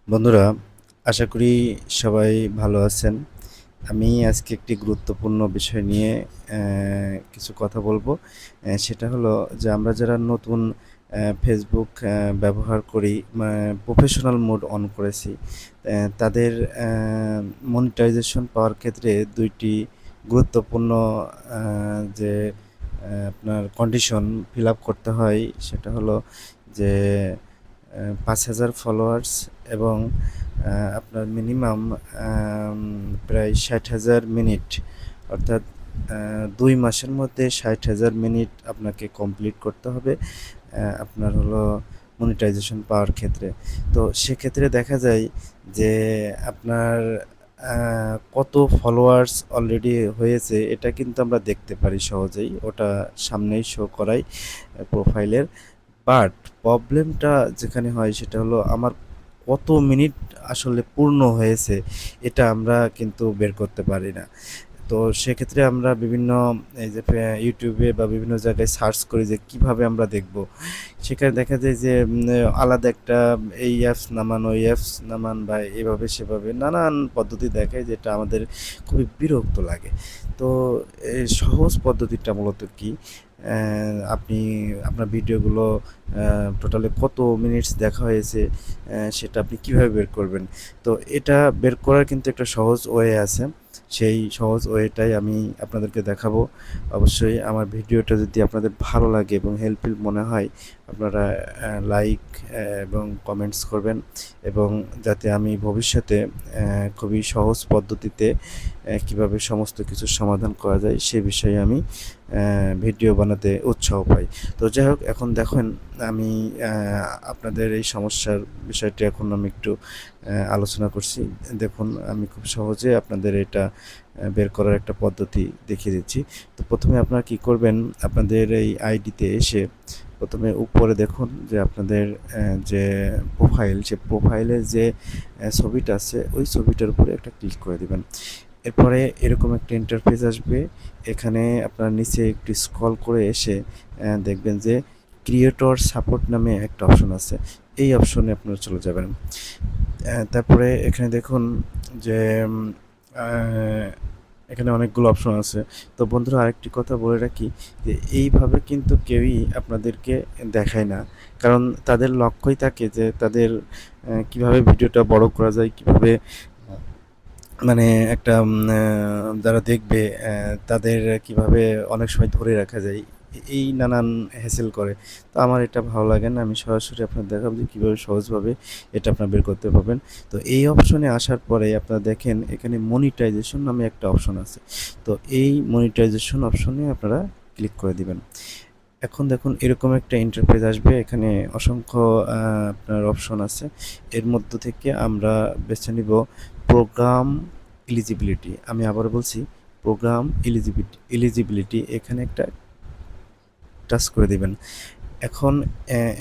বন্ধুরা, আশা করি সবাই ভালো আছেন। আমি আজকে একটি গুরুত্বপূর্ণ বিষয় নিয়ে কিছু কথা বলবো। সেটা হলো যে আমরা যারা নতুন ফেসবুক ব্যবহার করি, প্রফেশনাল মোড অন করেছি, তাদের মনিটাইজেশন পাওয়ার ক্ষেত্রে ২ টি গুরুত্বপূর্ণ যে আপনার কন্ডিশন ফিল আপ করতে হয় সেটা হলো যে ৫,০০০ ফলোয়ার্স এবং আপনার মিনিমাম প্রায় ৬০,০০০ মিনিট, অর্থাৎ ২ মাসের মধ্যে ৬০,০০০ মিনিট আপনাকে কমপ্লিট করতে হবে আপনার হলো মনিটাইজেশন পাওয়ার ক্ষেত্রে। তো সেক্ষেত্রে দেখা যায় যে আপনার কত ফলোয়ার্স অলরেডি হয়েছে এটা কিন্তু আমরা দেখতে পারি সহজেই। ওটা সামনেই শো করায় প্রোফাইলের। বাট প্রবলেমটা যেখানে হয় সেটা হলো আমার কত মিনিট আসলে পূর্ণ হয়েছে এটা আমরা কিন্তু বের করতে পারি না। তো সেক্ষেত্রে আমরা বিভিন্ন এই যে ইউটিউবে বা বিভিন্ন জায়গায় সার্চ করি যে কিভাবে আমরা দেখব। সেখানে দেখা যায় যে আলাদা একটা এই অ্যাপস নামান, ওই অ্যাপস নামান বা এভাবে সেভাবে নানান পদ্ধতি দেখায় যেটা আমাদের খুবই বিরক্ত লাগে। তো এই সহজ পদ্ধতিটা মূলত কি? আপনি আপনার ভিডিওগুলো টোটালে কত মিনিটস দেখা হয়েছে সেটা আপনি কিভাবে বের করবেন? তো এটা বের করার কিন্তু একটা সহজ ওয়ে আছে। সেই সহজ ওয়েটাই আমি আপনাদেরকে দেখাবো। অবশ্যই আমার ভিডিওটা যদি আপনাদের ভালো লাগে এবং হেল্পফুল মনে হয়, আপনারা লাইক এবং কমেন্টস করবেন, এবং যাতে আমি ভবিষ্যতে খুবই সহজ পদ্ধতিতে কীভাবে সমস্ত কিছুর সমাধান করা যায় সে বিষয়ে আমি ভিডিও বানাতে উৎসাহ পাই। তো যাই হোক, এখন দেখেন আমি আপনাদের এই সমস্যার বিষয়টি এখন আমি একটু আলোচনা করছি। দেখুন, আমি খুব সহজে আপনাদের এটা বের করার একটা পদ্ধতি দেখিয়ে দিচ্ছি। তো প্রথমে আপনারা কী করবেন, আপনাদের এই আইডিতে এসে প্রথমে উপরে দেখুন যে আপনাদের যে প্রোফাইল, সে প্রোফাইলের যে ছবিটা আছে ওই ছবিটার উপরে একটা ক্লিক করে দিবেন। এরপরে এরকম একটা ইন্টারফেস আসবে। এখানে আপনার নিচে একটু স্ক্রল করে এসে দেখবেন যে ক্রিয়েটর সাপোর্ট নামে একটা অপশন আছে। এই অপশনে আপনারা চলে যাবেন। তারপরে এখানে দেখুন যে এখানে অনেকগুলো অপশন আছে। তো বন্ধুরা, আরেকটি কথা বলে রাখি যে এইভাবে কিন্তু কেউই আপনাদেরকে দেখায় না। কারণ তাদের লক্ষ্যই থাকে যে তাদের কীভাবে ভিডিওটা বড় করা যায়, কীভাবে মানে একটা যারা দেখবে তাদের কিভাবে অনেক সময় ধরে রাখা যায়, এই নানান হ্যাসেল করে। তো আমার এটা ভালো লাগে না। আমি সরাসরি আপনার দেখাবো যে কীভাবে সহজভাবে এটা আপনারা বের করতে পারবেন। তো এই অপশনে আসার পরে আপনারা দেখেন এখানে মনিটাইজেশন নামে একটা অপশন আছে। তো এই মনিটাইজেশন অপশনে আপনারা ক্লিক করে দিবেন। এখন দেখুন এরকম একটা ইন্টারফেস আসবে। এখানে অসংখ্য আপনার অপশন আছে। এর মধ্য থেকে আমরা বেছে নিব প্রোগ্রাম এলিজিবিলিটি। আমি আবারও বলছি, প্রোগ্রাম এলিজিবিলিটি এখানে একটা টাচ করে দিবেন। এখন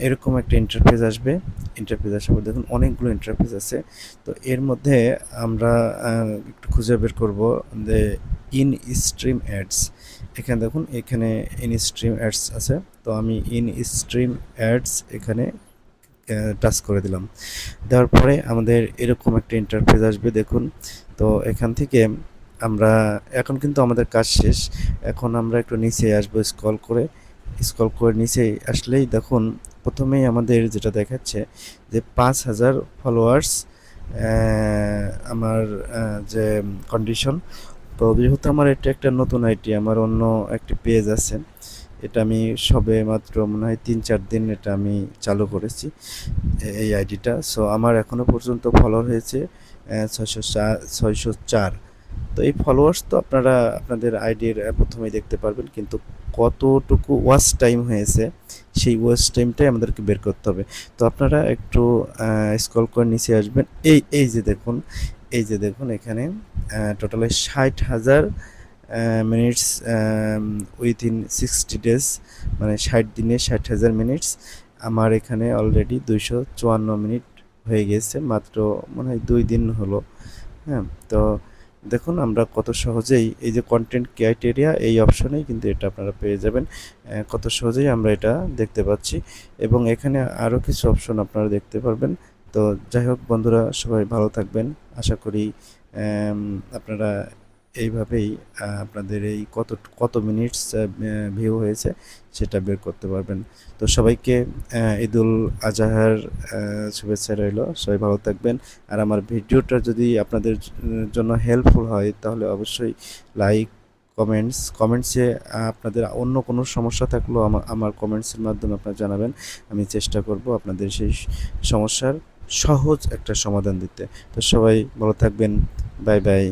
এরকম একটা ইন্টারফেস আসবে। ইন্টারফেস আসার পর দেখুন অনেকগুলো ইন্টারফেস আছে। তো এর মধ্যে আমরা একটু খুঁজে বের করব যে ইন স্ট্রিম অ্যাডস। এখানে দেখুন, এখানে ইন স্ট্রিম অ্যাডস আছে। তো আমি ইন স্ট্রিম অ্যাডস এখানে টাচ করে দিলাম। দেওয়ার পরে আমাদের এরকম একটা ইন্টারফেস আসবে দেখুন। তো এখান থেকে আমরা এখন কিন্তু আমাদের কাজ শেষ। এখন আমরা একটু নিচে আসবো, স্ক্রল করে নিচে আসলেই দেখুন প্রথমেই আমাদের যেটা দেখাচ্ছে যে ৫,০০০ ফলোয়ার্স আমার যে কন্ডিশন। তো যেহেতু আমার এটা একটা নতুন আইডি, আমার অন্য একটি পেজ আছে, এটা আমি সবে মাত্র মনে হয় ৩-৪ দিন এটা আমি চালু করেছি এই আইডিটা। সো আমার এখনও পর্যন্ত ফলোয়ার হয়েছে ৬০৪। তো এই ফলোয়ার্স তো আপনারা আপনাদের আইডির প্রথমেই দেখতে পারবেন, কিন্তু কতটুকু ওয়াচ টাইম হয়েছে সেই ওয়াচ টাইমটাই আমাদেরকে বের করতে হবে। তো আপনারা একটু স্ক্রল করে নিচে আসবেন। এই যে দেখুন, এখানে টোটালে ৬০,০০০ মিনিটস উইথিন 60 ডেজ, মানে ৬০ দিনে ৬০,০০০ মিনিটস। আমার এখানে অলরেডি ২৫৪ মিনিট হয়ে গেছে, মাত্র মনে হয় ২ দিন হলো। হ্যাঁ, তো দেখুন আমরা কত সহজেই এই যে কন্টেন্ট ক্রাইটেরিয়া এই অপশনেই কিন্তু এটা আপনারা পেয়ে যাবেন। কত সহজেই আমরা এটা দেখতে পাচ্ছি, এবং এখানে আরও কিছু অপশন আপনারা দেখতে পারবেন। তো যাই হোক বন্ধুরা, সবাই ভালো থাকবেন। আশা করি আপনারা এইভাবেই আপনাদের এই কত মিনিটস ভিউ হয়েছে সেটা বের করতে পারবেন। তো সবাইকে ঈদুল আজহার শুভেচ্ছা রইলো। সবাই ভালো থাকবেন। আর আমার ভিডিওটা যদি আপনাদের জন্য হেল্পফুল হয় তাহলে অবশ্যই লাইক, কমেন্টসে আপনাদের অন্য কোনো সমস্যা থাকলেও আমার কমেন্টসের মাধ্যমে আপনারা জানাবেন। আমি চেষ্টা করব আপনাদের সেই সমস্যার সহজ একটা সমাধান দিতে। তো সবাই ভালো থাকবেন। Bye bye.